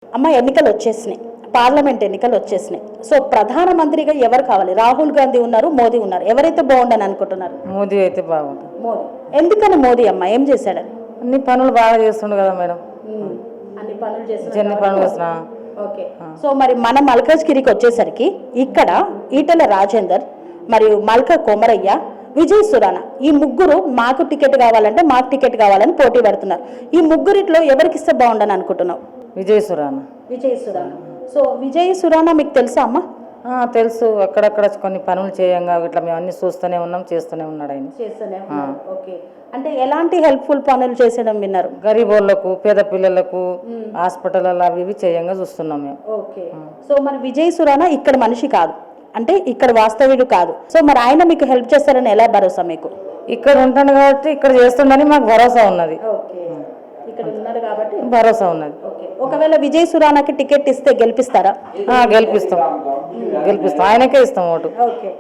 అమ్మ ఎన్నికలు వచ్చేసినాయి, పార్లమెంట్ ఎన్నికలు వచ్చేసినాయి. సో ప్రధానమంత్రిగా ఎవరు కావాలి? రాహుల్ గాంధీ ఉన్నారు, మోదీ ఉన్నారు. ఎవరైతే బాగుండని అనుకుంటున్నారు? మోదీ అయితే బాగుంటుంది. మోదీ. ఎందుకని మోదీ అమ్మ? ఏం చేశాడని? అన్ని పనులు బాగా చేస్తుండు కదా మేడం. అన్ని పనులు ఎన్ని పనులు చేస్తున్నా. ఓకే. సో మరి మన మల్కాజ్గిరికి వచ్చేసరికి ఇక్కడ ఈటెల రాజేందర్ మరియు మల్క కొమరయ్య, విజయ్ సురానా, ఈ ముగ్గురు మాకు టికెట్ కావాలంటే మాకు టికెట్ కావాలని పోటీ పడుతున్నారు. ఈ ముగ్గురిట్లో ఎవరికి ఇస్తే బాగుండని అనుకుంటున్నావు? విజయ్ సురానా. విజయ్ సురానా. సో విజయ్ సురానా మీకు తెలుసా అమ్మ? తెలుసు. అక్కడక్కడ కొన్ని పనులు చేయంగా ఇట్లా మేము అన్ని చూస్తూనే ఉన్నాం, చేస్తూనే ఉన్నాడు ఆయన. చేస్తూనే ఉన్నారు. ఓకే. అంటే ఎలాంటి హెల్ప్ఫుల్ పనులు చేసేయడం విన్నారు? గరీబ్ వాళ్ళకు, పేద పిల్లలకు హాస్పిటల్ అవి ఇవి చేయంగా చూస్తున్నాం మేము. ఓకే. సో మరి విజయ్ సురానా ఇక్కడ మనిషి కాదు, అంటే ఇక్కడ వాస్తవ్యుడు కాదు. సో మరి ఆయన మీకు హెల్ప్ చేస్తారని ఎలా భరోసా మీకు? ఇక్కడ ఉంటాడు కాబట్టి ఇక్కడ చేస్తుండని మాకు భరోసా ఉన్నది. ఓకే. ఇక్కడ ఉన్నారు కాబట్టి భరోసా ఉన్నది. ఓకే. ఒకవేళ విజయ్ సురానాకి టికెట్ ఇస్తే గెలిపిస్తారా? గెలిపిస్తాం. ఆయనకే ఇస్తాం ఓటు. ఓకే.